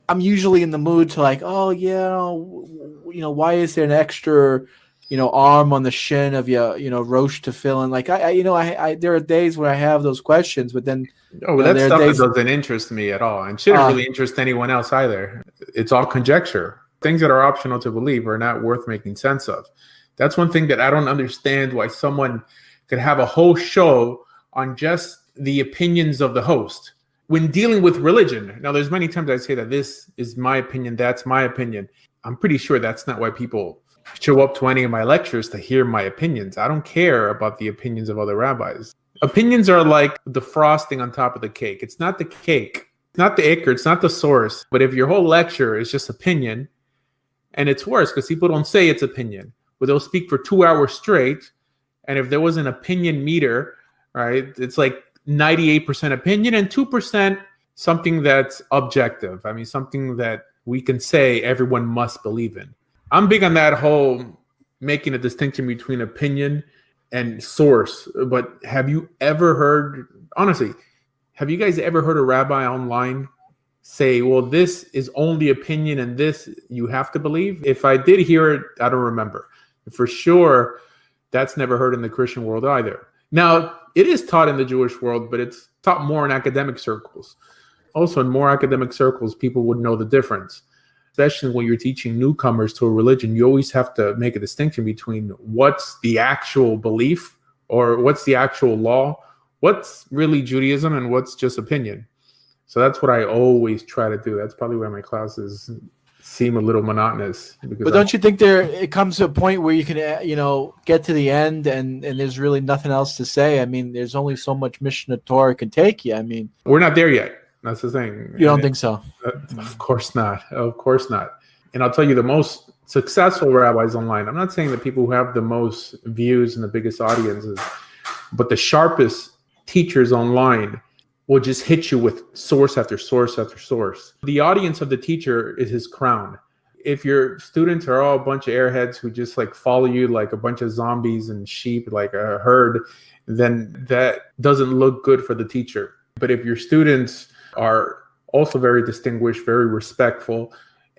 I'm usually in the mood to like, oh yeah, why is there an extra, arm on the shin of your, rosh to fill in? Like I there are days where I have those questions, but then Oh, that there are stuff that days. doesn't interest me at all, and shouldn't really interest anyone else either. It's all conjecture. Things that are optional to believe are not worth making sense of. That's one thing that I don't understand, why someone could have a whole show on just the opinions of the host when dealing with religion. Now, there's many times I say that this is my opinion, that's my opinion. I'm pretty sure that's not why people show up to any of my lectures, to hear my opinions. I don't care about the opinions of other rabbis. Opinions are like the frosting on top of the cake. It's not the cake. It's not the ikr. It's not the source. But if your whole lecture is just opinion, and it's worse because people don't say it's opinion, but they'll speak for 2 hours straight. And if there was an opinion meter, right, it's like 98% opinion and 2% something that's objective. I mean, something that we can say everyone must believe in. I'm big on that whole making a distinction between opinion and source. But have you ever heard, honestly, have you guys ever heard a rabbi online say, well, this is only opinion and this you have to believe? If I did hear it, I don't remember. For sure, that's never heard in the Christian world either. Now, it is taught in the Jewish world, but it's taught more in academic circles. Also, in more academic circles, people would know the difference. Especially when you're teaching newcomers to a religion, you always have to make a distinction between what's the actual belief or what's the actual law, what's really Judaism, and what's just opinion. So that's what I always try to do. That's probably why my classes seem a little monotonous. But don't you think it comes to a point where you can, get to the end and there's really nothing else to say? I mean, there's only so much Mishnah Torah can take you. I mean, we're not there yet. That's the thing. You don't think so? Of course not. Of course not. And I'll tell you, the most successful rabbis online, I'm not saying the people who have the most views and the biggest audiences, but the sharpest teachers online will just hit you with source after source after source. The audience of the teacher is his crown. If your students are all a bunch of airheads who just like follow you like a bunch of zombies and sheep, like a herd, then that doesn't look good for the teacher. But if your students are also very distinguished, very respectful,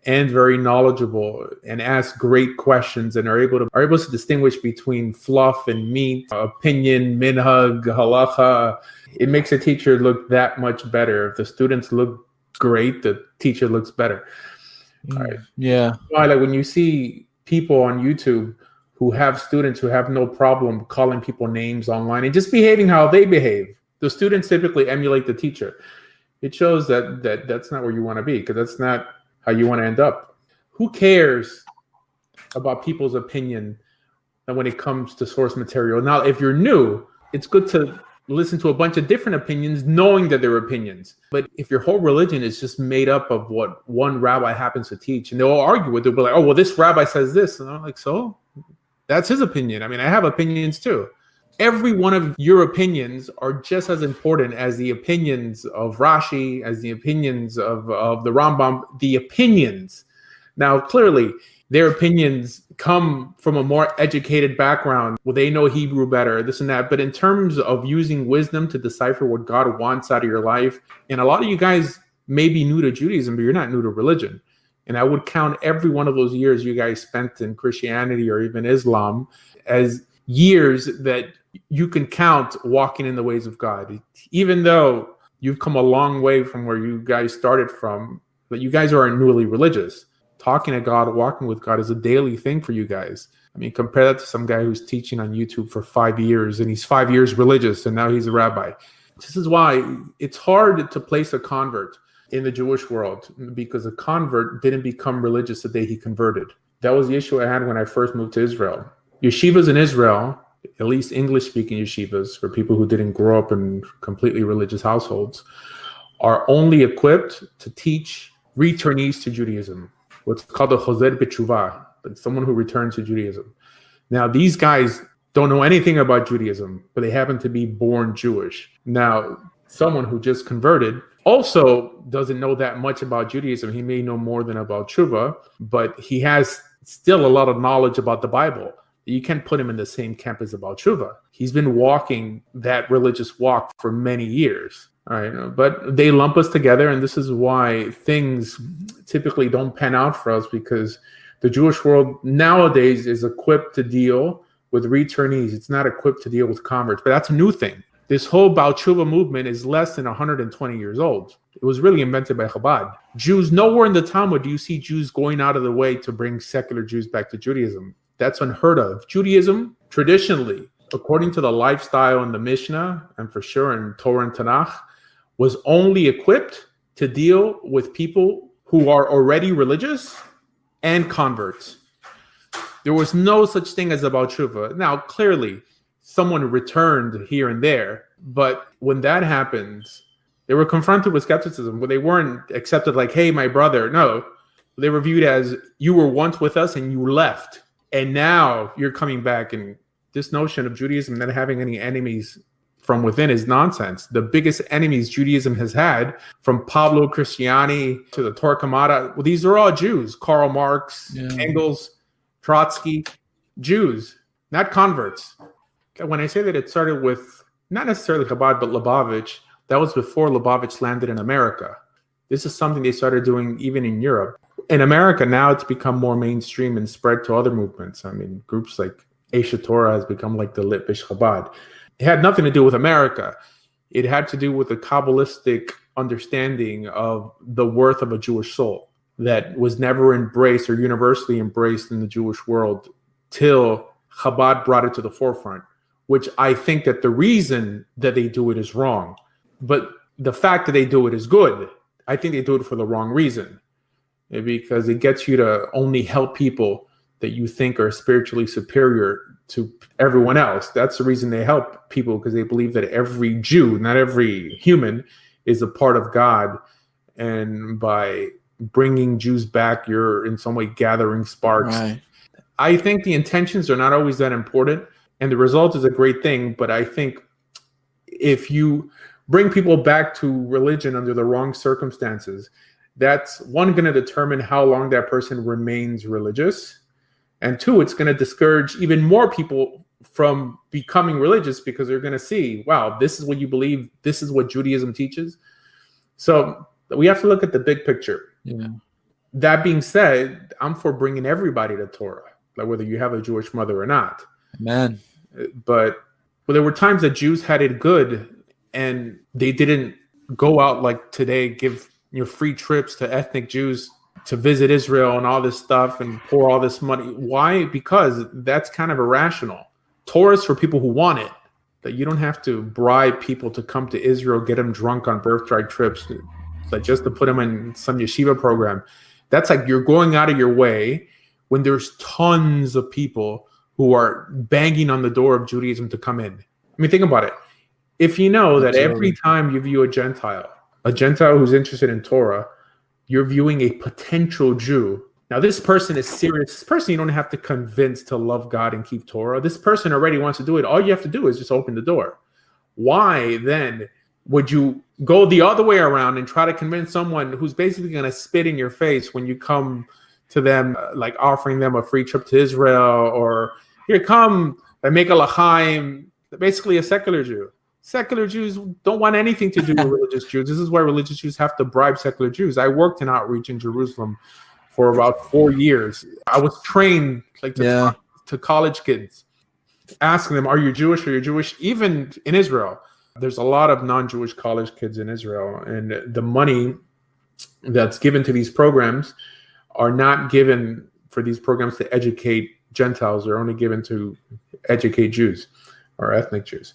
and very knowledgeable, and ask great questions, and are able to distinguish between fluff and meat, opinion, minhag, halacha, it makes a teacher look that much better. If the students look great, the teacher looks better. Right. Yeah. Like when you see people on YouTube who have students who have no problem calling people names online and just behaving how they behave, the students typically emulate the teacher. It shows that that's not where you want to be, because that's not how you want to end up. Who cares about people's opinion when it comes to source material? Now, if you're new, it's good to listen to a bunch of different opinions, knowing that they're opinions. But if your whole religion is just made up of what one rabbi happens to teach, and they'll all argue with it, they'll be like, oh, well, this rabbi says this. And I'm like, so? That's his opinion. I mean, I have opinions too. Every one of your opinions are just as important as the opinions of Rashi, as the opinions of the Rambam, the opinions. Now, clearly, their opinions come from a more educated background. Well, they know Hebrew better, this and that. But in terms of using wisdom to decipher what God wants out of your life, and a lot of you guys may be new to Judaism, but you're not new to religion. And I would count every one of those years you guys spent in Christianity or even Islam as years that you can count walking in the ways of God. Even though you've come a long way from where you guys started from, but you guys aren't newly religious. Talking to God, walking with God is a daily thing for you guys. I mean, compare that to some guy who's teaching on YouTube for 5 years, and he's 5 years religious, and now he's a rabbi. This is why it's hard to place a convert in the Jewish world, because a convert didn't become religious the day he converted. That was the issue I had when I first moved to Israel. Yeshivas in Israel, at least English-speaking yeshivas, for people who didn't grow up in completely religious households, are only equipped to teach returnees to Judaism, what's called a chozer b'tshuva, but someone who returns to Judaism. Now, these guys don't know anything about Judaism, but they happen to be born Jewish. Now, someone who just converted also doesn't know that much about Judaism. He may know more than about tshuva, but he has still a lot of knowledge about the Bible. You can't put him in the same camp as about tshuva. He's been walking that religious walk for many years. All right, but they lump us together, and this is why things typically don't pan out for us because the Jewish world nowadays is equipped to deal with returnees. It's not equipped to deal with converts, but that's a new thing. This whole Baal Tshuva movement is less than 120 years old. It was really invented by Chabad. Jews, nowhere in the Talmud do you see Jews going out of the way to bring secular Jews back to Judaism. That's unheard of. Judaism, traditionally, according to the lifestyle in the Mishnah, and for sure in Torah and Tanakh, was only equipped to deal with people who are already religious and converts. There was no such thing as a Baal Tshuva. Now, clearly, someone returned here and there, but when that happens, they were confronted with skepticism, but they weren't accepted like, hey, my brother. No, they were viewed as, you were once with us and you left, and now you're coming back. And this notion of Judaism not having any enemies from within is nonsense. The biggest enemies Judaism has had, from Pablo Cristiani to the Torah Kamada, well, these are all Jews. Karl Marx, Engels, Trotsky, Jews, not converts. When I say that it started with not necessarily Chabad, but Lubavitch, that was before Lubavitch landed in America. This is something they started doing even in Europe. In America, now it's become more mainstream and spread to other movements. I mean, groups like Eshet Torah has become like the Litvish Chabad. It had nothing to do with America. It had to do with the Kabbalistic understanding of the worth of a Jewish soul that was never embraced or universally embraced in the Jewish world till Chabad brought it to the forefront, which I think that the reason that they do it is wrong. But the fact that they do it is good. I think they do it for the wrong reason, because it gets you to only help people that you think are spiritually superior to everyone else. That's the reason they help people, because they believe that every Jew, not every human, is a part of God. And by bringing Jews back, you're in some way gathering sparks. Right. I think the intentions are not always that important, and the result is a great thing. But I think if you bring people back to religion under the wrong circumstances, that's one, going to determine how long that person remains religious. And two, it's going to discourage even more people from becoming religious, because they're going to see, wow, this is what you believe. This is what Judaism teaches. So we have to look at the big picture. Yeah. That being said, I'm for bringing everybody to Torah, like whether you have a Jewish mother or not. Amen. But there were times that Jews had it good, and they didn't go out like today, give free trips to ethnic Jews to visit Israel and all this stuff and pour all this money. Why? Because that's kind of irrational. Torah is for people who want it. That you don't have to bribe people to come to Israel, get them drunk on birthright trips, like just to put them in some yeshiva program. That's like you're going out of your way when there's tons of people who are banging on the door of Judaism to come in. I mean, think about it. If you know that every time you view a Gentile who's interested in Torah, you're viewing a potential Jew. Now, this person is serious. This person you don't have to convince to love God and keep Torah. This person already wants to do it. All you have to do is just open the door. Why then would you go the other way around and try to convince someone who's basically going to spit in your face when you come to them, like offering them a free trip to Israel, or here, come and make a l'chaim, basically a secular Jew. Secular Jews don't want anything to do with religious Jews. This is why religious Jews have to bribe secular Jews. I worked in outreach in Jerusalem for about 4 years. I was trained to college kids, asking them, are you Jewish? Are you Jewish? Even in Israel, there's a lot of non-Jewish college kids in Israel, and the money that's given to these programs are not given for these programs to educate Gentiles. They're only given to educate Jews or ethnic Jews.